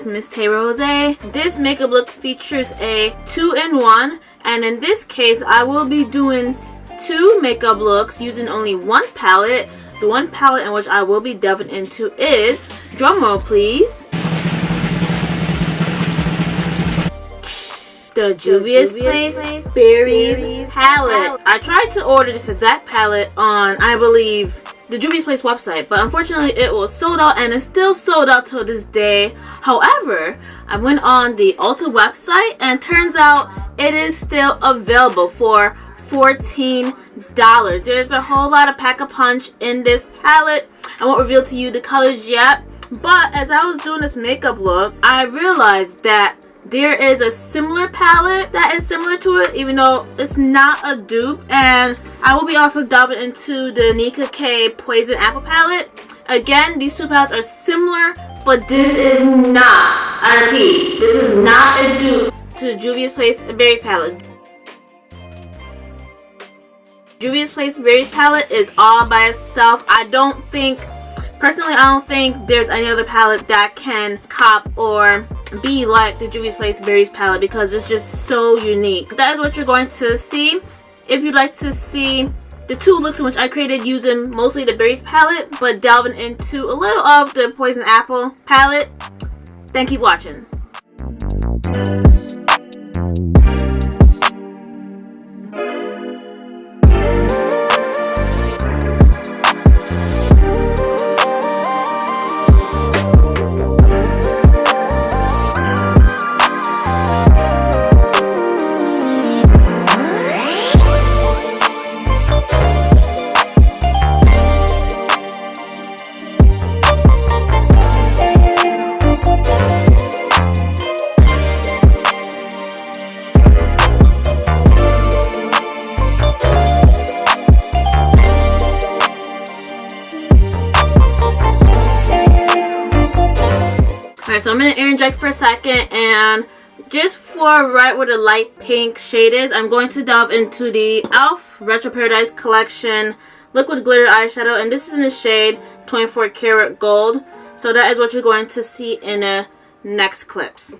is Miss Tay Rosé. This makeup look features a 2-in-1, and in this case I will be doing 2 makeup looks using only 1 palette. The 1 palette in which I will be delving into is, drumroll please, the Juvia's Place Berries palette. I tried to order this exact palette on, I believe, the Juvia's Place website, but unfortunately it was sold out, and it's still sold out till this day. However, I went on the Ulta website and turns out it is still available for $14. There's a whole lot of pack-a-punch in this palette. I won't reveal to you the colors yet, but as I was doing this makeup look, I realized that there is a similar palette that is similar to it, even though it's not a dupe. And I will be also delving into the Nicka K Poison Apple palette. Again, these 2 palettes are similar, but this is not, I repeat, this is not a dupe to the Juvia's Place Berries palette. Juvia's Place Berries palette is all by itself. Personally, I don't think there's any other palette that can cop or be like the Juvia's Place Berries palette because it's just so unique. That is what you're going to see. If you'd like to see the 2 looks in which I created using mostly the Berries palette, but delving into a little of the Poison Apple palette, then keep watching. Alright, so I'm going to air inject for a second, and just for right where the light pink shade is, I'm going to delve into the e.l.f. Retro Paradise Collection Liquid Glitter Eyeshadow, and this is in the shade 24 Karat Gold. So that is what you're going to see in the next clips.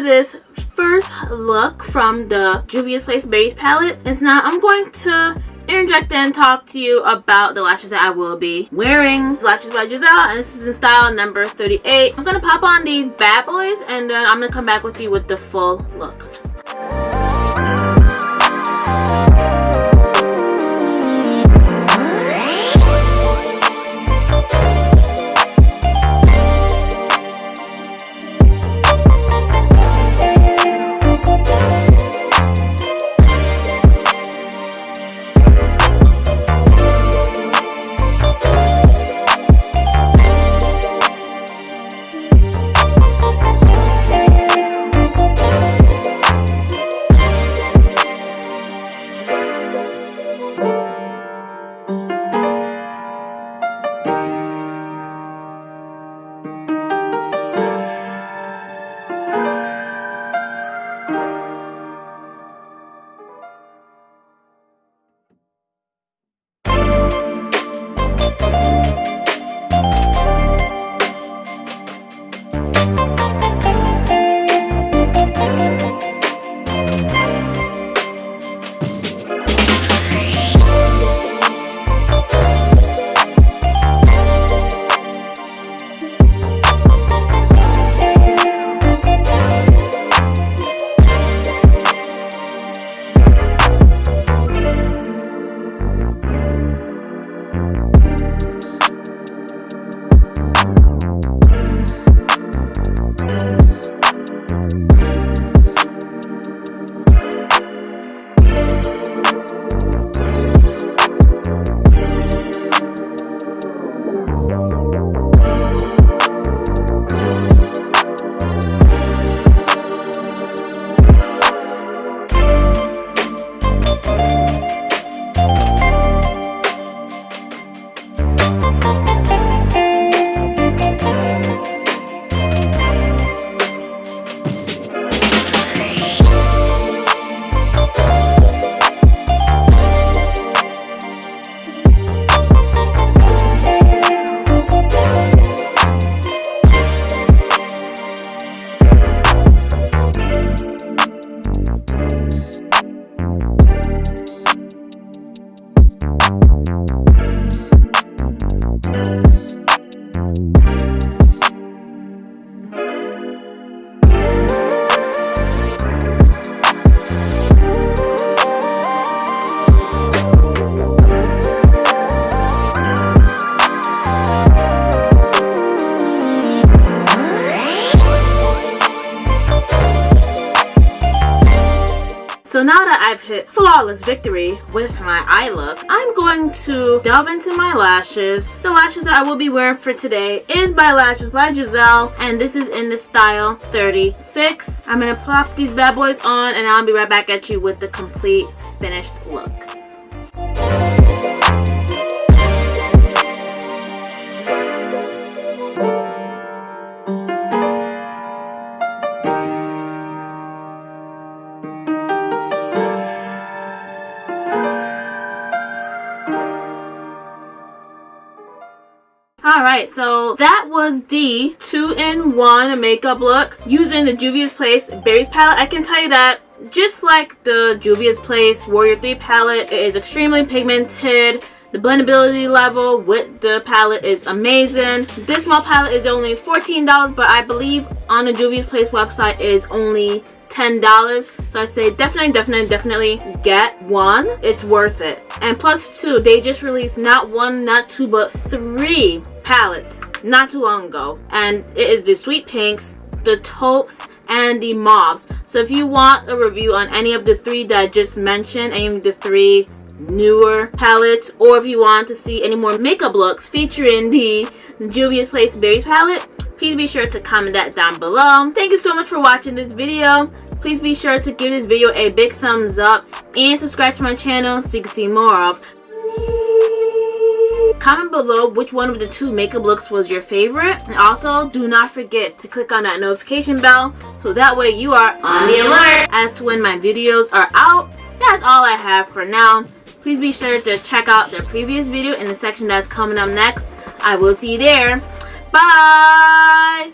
This first look from the Juvia's Place Berries palette. And now I'm going to interject and talk to you about the lashes that I will be wearing. Lashes by Giselle, and this is in style number 38. I'm going to pop on these bad boys, and then I'm going to come back with you with the full look. So now that I've hit flawless victory with my eye look, I'm going to delve into my lashes. The lashes that I will be wearing for today is by Lashes by Giselle, and this is in the style 36. I'm going to pop these bad boys on, and I'll be right back at you with the complete finished look. Alright, so that was the 2-in-1 makeup look using the Juvia's Place Berries palette. I can tell you that just like the Juvia's Place Warrior 3 palette, it is extremely pigmented. The blendability level with the palette is amazing. This small palette is only $14, but I believe on the Juvia's Place website is only $10. So I say definitely get one. It's worth it. And plus two, they just released not one, not two, but 3 palettes not too long ago. And it is the Sweet Pinks, the Taupes, and the Mauves. So if you want a review on any of the 3 that I just mentioned, any of the 3 newer palettes, or if you want to see any more makeup looks featuring the Juvia's Place Berries palette, please be sure to comment that down below. Thank you so much for watching this video. Please be sure to give this video a big thumbs up and subscribe to my channel so you can see more of me. Comment below which one of the 2 makeup looks was your favorite, and also do not forget to click on that notification bell so that way you are on the alert as to when my videos are out. That's all I have for now. Please be sure to check out the previous video in the section that's coming up next. I will see you there. Bye!